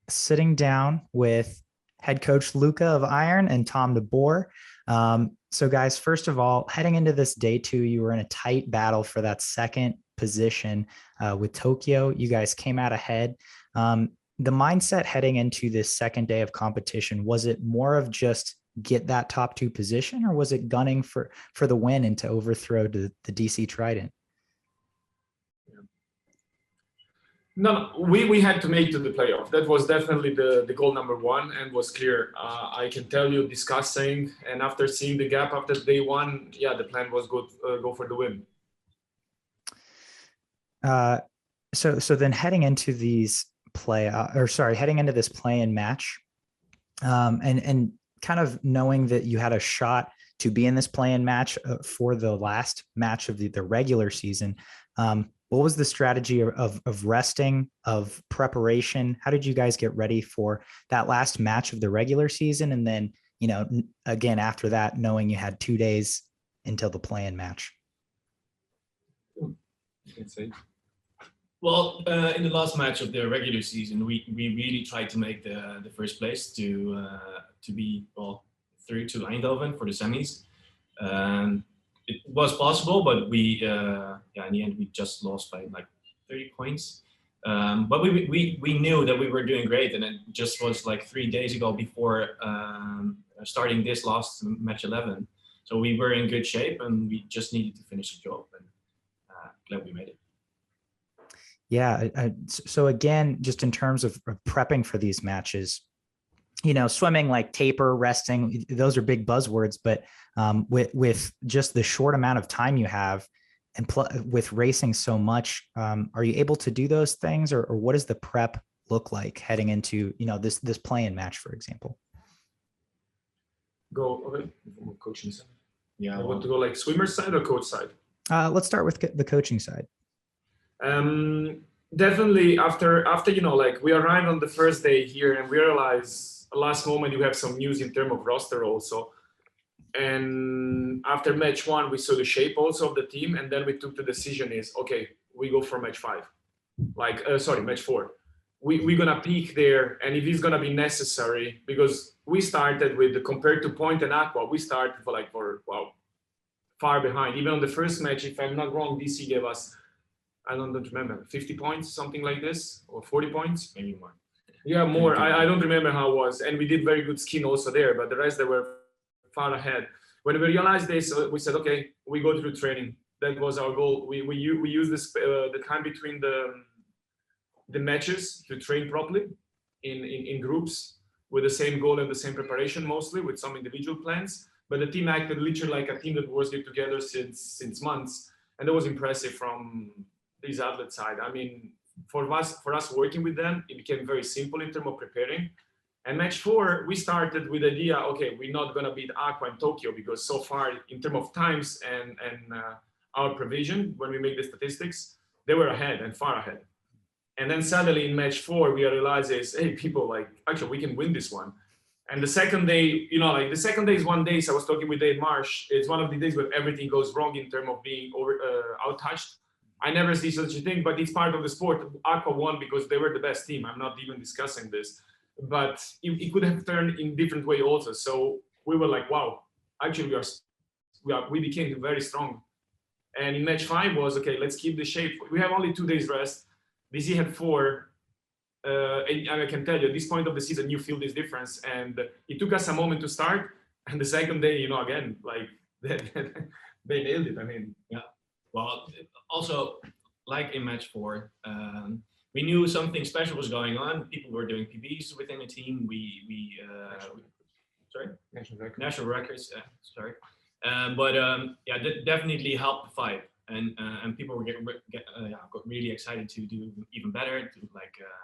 sitting down with head coach Luka of Iron and Thom de Boer. So, guys, first of all, heading into this day two, you were in a tight battle for that second position with Tokyo. You guys came out ahead. The mindset heading into this second day of competition, was it more of just get that top two position, or was it gunning for the win and to overthrow the DC Trident? No, we had to make to the playoff. That was definitely the goal number one, and was clear. I can tell you, discussing and after seeing the gap after day one, yeah, the plan was go for the win. So then heading into these heading into this play-in match, and kind of knowing that you had a shot to be in this play-in match for the last match of the regular season. What was the strategy of resting, of preparation? How did you guys get ready for that last match of the regular season? And then, again, after that, knowing you had 2 days until the play-in match. Well, in the last match of the regular season, we really tried to make the first place to be through to Eindhoven for the semis. It was possible, but we in the end we just lost by like 30 points. But we knew that we were doing great, and it just was like 3 days ago before starting this last match 11. So we were in good shape, and we just needed to finish the job, and glad we made it. Yeah. So again, just in terms of prepping for these matches, swimming, like taper, resting, those are big buzzwords, but with just the short amount of time you have and with racing so much, are you able to do those things, or what does the prep look like heading into, this play-in match, for example? Okay. Coaching side. Yeah. I want to go like swimmer side or coach side? Let's start with the coaching side. Definitely after we arrived on the first day here, and we realized last moment you have some news in terms of roster also. And after match one, we saw the shape also of the team, and then we took the decision is, okay, we go for match match four. We're gonna peak there, and if it's gonna be necessary, because we started with compared to Point and Aqua, we started far behind. Even on the first match, if I'm not wrong, DC gave us, I don't remember, 50 points, something like this, or 40 points, maybe more. Yeah, more. I don't remember how it was, and we did very good skin also there, but the rest they were far ahead. When we realized this, we said, okay, we go through training. That was our goal. We use this the time between the matches to train properly in groups with the same goal and the same preparation, mostly with some individual plans. But the team acted literally like a team that was together since months, and that was impressive from these athlete side. I mean, for us working with them, it became very simple in terms of preparing. And match four, we started with the idea, okay, we're not gonna beat Aqua in Tokyo, because so far in terms of times and our provision, when we make the statistics, they were ahead and far ahead. And then suddenly in match four, we realized hey, people, actually we can win this one. And the second day, the second day is one day. So I was talking with Dave Marsh. It's one of the days where everything goes wrong in terms of being out-touched. I never see such a thing, but it's part of the sport. Aqua won because they were the best team. I'm not even discussing this, but it could have turned in different way also. So we were like, wow, actually we became very strong. And in match 5 was, okay, let's keep the shape. We have only 2 days rest. DC had 4. And I can tell you, at this point of the season, you feel this difference. And it took us a moment to start. And the second day, again, they nailed it. I mean, yeah. Well, also, like in match 4, we knew something special was going on. People were doing PBs within the team. National records. Sorry. But that definitely helped the fight. And people were got really excited to do even better, to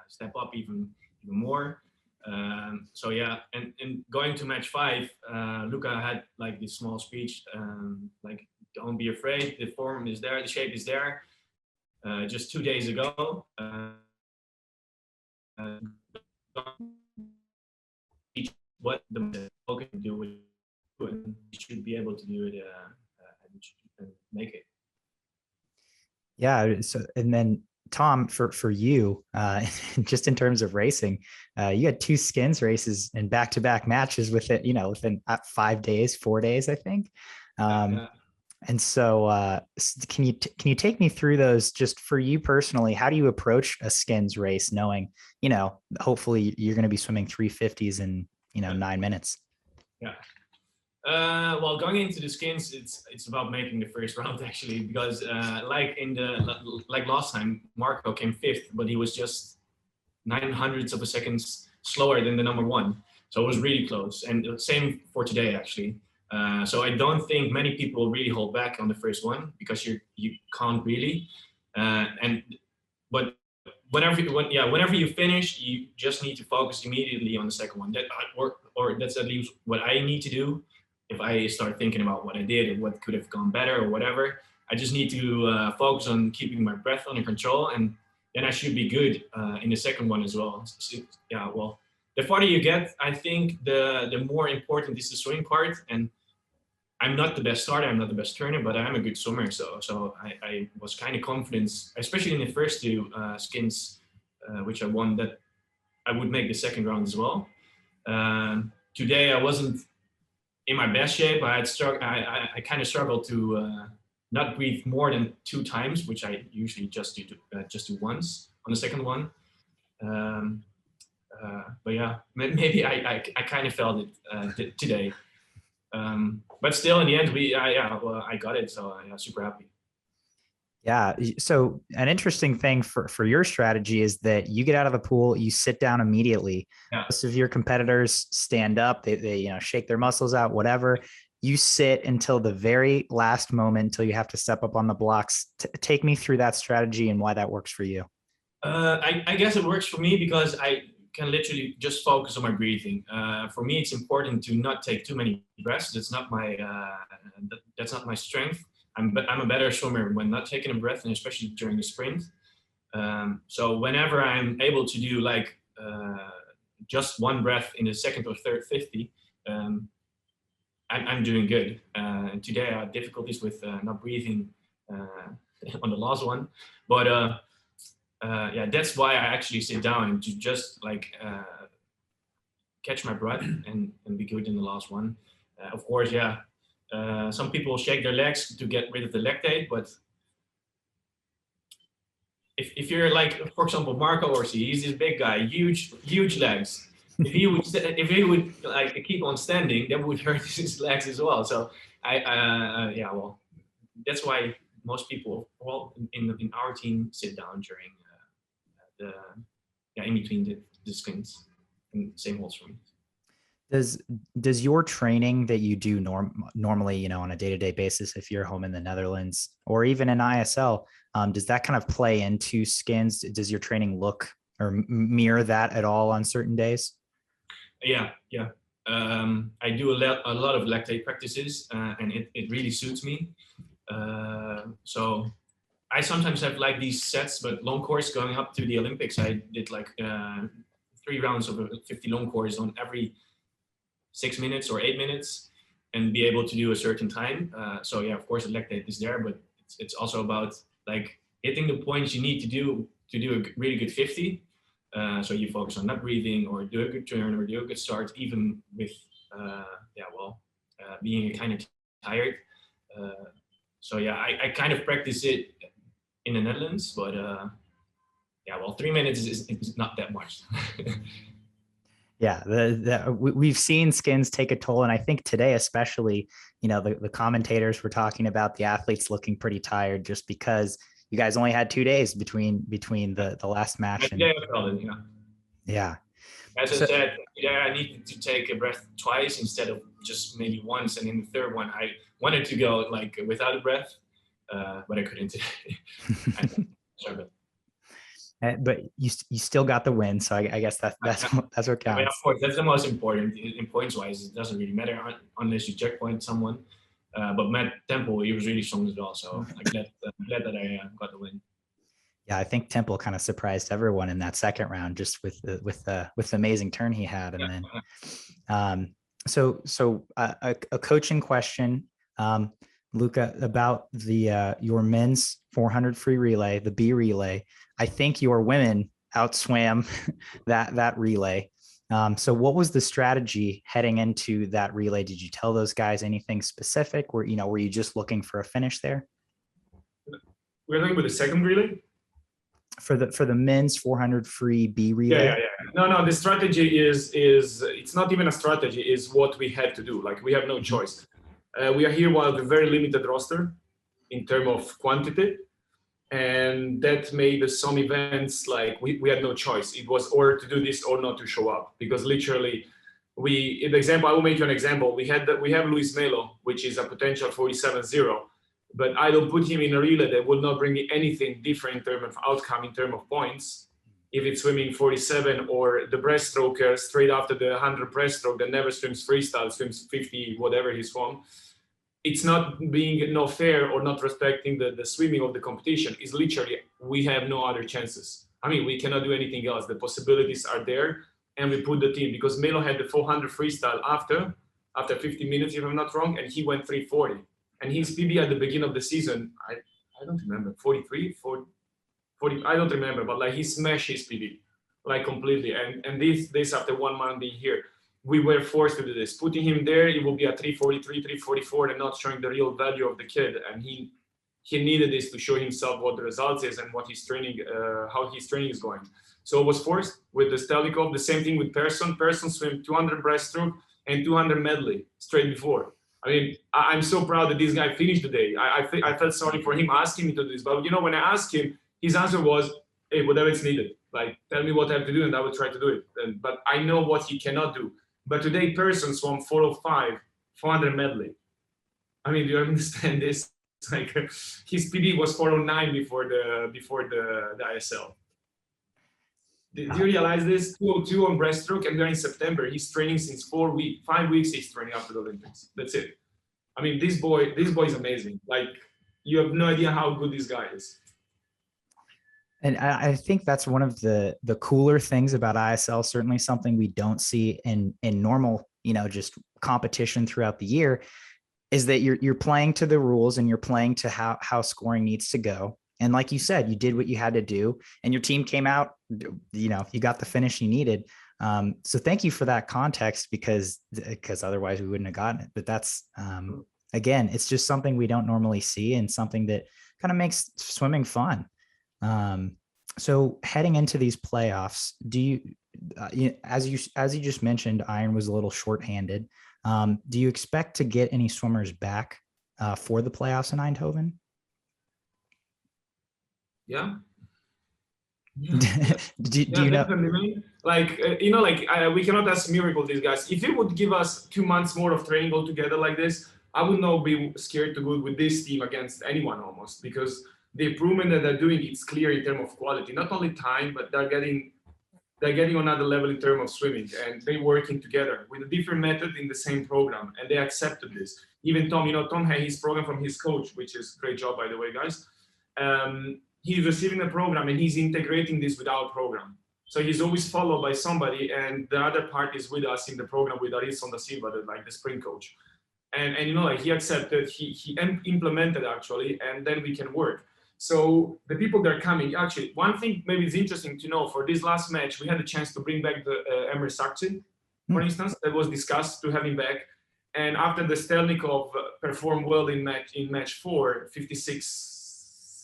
step up even more. So yeah, and going to match 5, Luka had this small speech, don't be afraid, the form is there, the shape is there. Just 2 days ago, what the can do with it, and you should be able to do it and make it. Yeah. So, and then Thom, for you, just in terms of racing, you had 2 skins races and back-to-back matches with it, within 5 days, 4 days, I think. Yeah. And so, can you take me through those just for you personally? How do you approach a skins race, knowing, hopefully you're going to be swimming 350s in, 9 minutes? Yeah. Well, going into the skins, it's about making the first round actually, because like last time, Marco came 5th, but he was just 900ths of a second slower than the number 1, so it was really close. And same for today actually. So I don't think many people really hold back on the first one, because you can't really. But whenever you finish, you just need to focus immediately on the second one. Or that's at least what I need to do. If I start thinking about what I did and what could have gone better or whatever, I just need to focus on keeping my breath under control, and then I should be good in the second one as well. So, yeah, well, the farther you get, I think the more important is the swimming part. And I'm not the best starter, I'm not the best turner, but I'm a good swimmer. So I was kind of confident, especially in the first 2 skins, which I won, that I would make the second round as well. Today I wasn't in my best shape. I kind of struggled to not breathe more than 2 times, which I usually just do once on the second one. But yeah, maybe I kind of felt it today. But still, in the end, I got it. So I'm super happy. Yeah. So an interesting thing for your strategy is that you get out of the pool, you sit down immediately. Yeah. Most of your competitors stand up, they shake their muscles out, whatever. You sit until the very last moment, until you have to step up on the blocks. Take me through that strategy and why that works for you. I guess it works for me because I can literally just focus on my breathing. For me, it's important to not take too many breaths. That's not my strength. I'm a better swimmer when not taking a breath, and especially during the sprint. So whenever I'm able to do just 1 breath in the second or third 50, I'm doing good. And today I had difficulties with not breathing on the last one, but yeah, that's why I actually sit down to just catch my breath and be good in the last one. Of course, yeah. Some people shake their legs to get rid of the lactate, but if you're like, for example, Marco Orsi, he's this big guy, huge legs. If he would keep on standing, that would hurt his legs as well. So yeah, well, that's why most people, well, in our team, sit down during in between the skins, and same holds for me. Does your training that you do normally, on a day-to-day basis, if you're home in the Netherlands or even in ISL, does that kind of play into skins? Does your training look or mirror that at all on certain days? Yeah. I do a lot of lactate practices, and it really suits me. So I sometimes have these sets, but long course going up to the Olympics, I did 3 rounds of a 50 long course on every 6 minutes or 8 minutes, and be able to do a certain time. So yeah, of course the lactate is there, but it's also about hitting the points you need to do a really good 50. So you focus on not breathing, or do a good turn, or do a good start, even with being kind of tired. So yeah, I kind of practice it in the Netherlands, but 3 minutes is not that much. Yeah, we've seen skins take a toll, and I think today especially, the commentators were talking about the athletes looking pretty tired just because you guys only had 2 days between the last match. Yeah. As I said, I needed to take a breath twice instead of just maybe once, and in the third one I wanted to go without a breath, but I couldn't. Sorry, but you still got the win, so I guess that's what counts. I mean, of course, that's the most important. In points wise, it doesn't really matter unless you checkpoint someone. But Matt Temple, he was really strong as well, so I'm glad that I got the win. Yeah, I think Temple kind of surprised everyone in that second round, just with the amazing turn he had, and then so a coaching question. Luka, about the your men's 400 free relay, the B relay. I think your women outswam that relay. So what was the strategy heading into that relay? Did you tell those guys anything specific? Were you just looking for a finish there? We're going with the second relay. For the men's 400 free B relay. Yeah. No. The strategy is it's not even a strategy. Is what we had to do. Like we have no choice. We are here with a very limited roster in terms of quantity, and that made some events like we had no choice. It was or to do this or not to show up, because literally I will make you an example. We have Luiz Melo, which is a potential 47-0, but I don't put him in a relay that will not bring me anything different in terms of outcome, in terms of points. If it's swimming 47 or the breaststroker straight after the 100 breaststroke that never swims freestyle, swims 50, whatever he's from, it's not being no fair or not respecting the swimming of the competition. It's literally, we have no other chances. I mean, we cannot do anything else. The possibilities are there, and we put the team, because Melo had the 400 freestyle after 50 minutes, if I'm not wrong, and he went 340. And his PB at the beginning of the season, I don't remember, 43, 40, I don't remember, but like he smashed his PB, like completely. And this after 1 month being here, we were forced to do this. Putting him there, it will be a 343, 344, and not showing the real value of the kid. And he needed this to show himself what the results is and what his training, how his training is going. So it was forced with the Stelikov. The same thing with Persson. Persson swam 200 breaststroke and 200 medley straight before. I mean, I'm so proud that this guy finished the day. I felt sorry for him asking me to do this, but when I asked him, his answer was, "Hey, whatever is needed. Like, tell me what I have to do, and I will try to do it." But I know what he cannot do. But today, Persson swam 405, 400 medley. I mean, do you understand this? Like, his PD was 409 before the ISL. Do you realize this? 202 on breaststroke, and we're in September. He's training since 5 weeks. He's training after the Olympics. That's it. I mean, this boy is amazing. Like, you have no idea how good this guy is. And I think that's one of the cooler things about ISL. Certainly something we don't see in normal, just competition throughout the year, is that you're playing to the rules and you're playing to how scoring needs to go. And like you said, you did what you had to do, and your team came out, you got the finish you needed. So thank you for that context, because otherwise we wouldn't have gotten it. But that's, again, it's just something we don't normally see, and something that kind of makes swimming fun. So heading into these playoffs, do you, as you just mentioned, Iron was a little shorthanded. Do you expect to get any swimmers back for the playoffs in Eindhoven? Yeah. do you know? We cannot ask miracle these guys. If you would give us 2 months more of training altogether like this, I would not be scared to go with this team against anyone almost, because the improvement that they're doing, it's clear in terms of quality, not only time, but they're getting on another level in terms of swimming, and they're working together with a different method in the same program, and they accepted this. Even Thom, Thom had his program from his coach, which is great job, by the way, guys. He's receiving the program and he's integrating this with our program. So he's always followed by somebody, and the other part is with us in the program with Aris da Silva, the sprint coach. And he accepted, he implemented actually, and then we can work. So the people that are coming, actually, one thing maybe is interesting to know, for this last match, we had a chance to bring back the Emre Sakci, for instance, that was discussed to have him back. And after the Stelnikov performed well in match 4, 56,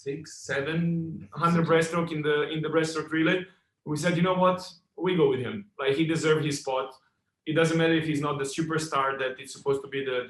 100 breaststroke in the breaststroke relay, we said, you know what, we go with him. Like, he deserved his spot. It doesn't matter if he's not the superstar that it's supposed to be the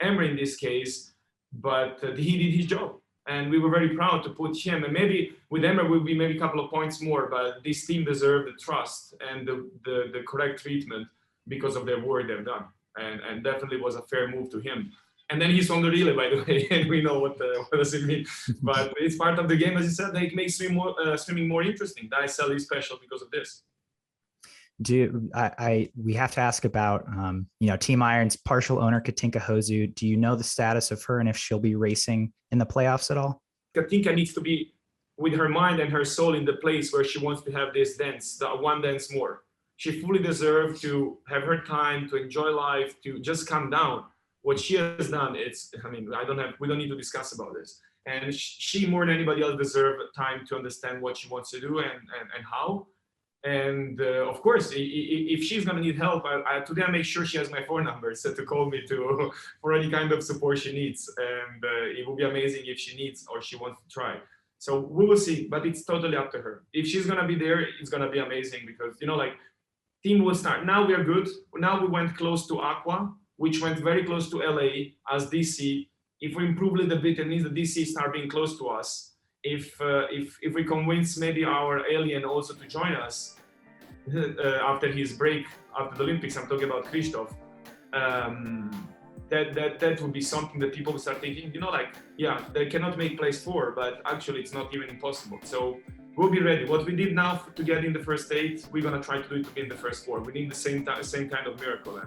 Emre in this case, but he did his job. And we were very proud to put him. And maybe with Emre will be maybe a couple of points more, but this team deserved the trust and the correct treatment because of their work they've done. And definitely was a fair move to him. And then he's on the relay, by the way, and we know what does it mean. But it's part of the game, as you said. It makes swimming more interesting. The ISL is special because of this. We have to ask about Team Iron's partial owner Katinka Hozu. Do you know the status of her and if she'll be racing in the playoffs at all? Katinka needs to be with her mind and her soul in the place where she wants to have this dance, the one dance more. She fully deserves to have her time, to enjoy life, to just calm down. what she has done, we don't need to discuss about this. And she more than anybody else deserve time to understand what she wants to do and how. And of course, if she's gonna need help, today I make sure she has my phone number so to call me for any kind of support she needs. And it will be amazing if she needs or she wants to try. So we will see, but it's totally up to her. If she's gonna be there, it's gonna be amazing because team will start. Now we are good. Now we went close to Aqua, which went very close to LA as DC. If we improve a little bit, it means the DC start being close to us. If we convince maybe our alien also to join us after his break after the Olympics, I'm talking about Christoph. That would be something that people will start thinking. They cannot make place 4, but actually it's not even impossible. So we'll be ready. What we did now to get in the first 8, we're gonna try to do it to get in the first 4. We need the same kind of miracle.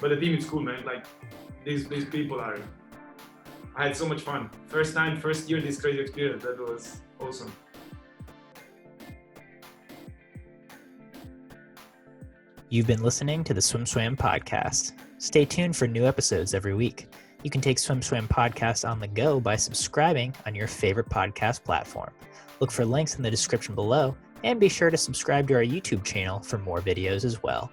But the team is cool, man. These people are. I had so much fun. First year, this crazy experience. That was awesome. You've been listening to the Swim Swam podcast. Stay tuned for new episodes every week. You can take Swim Swam podcast on the go by subscribing on your favorite podcast platform. Look for links in the description below, and be sure to subscribe to our YouTube channel for more videos as well.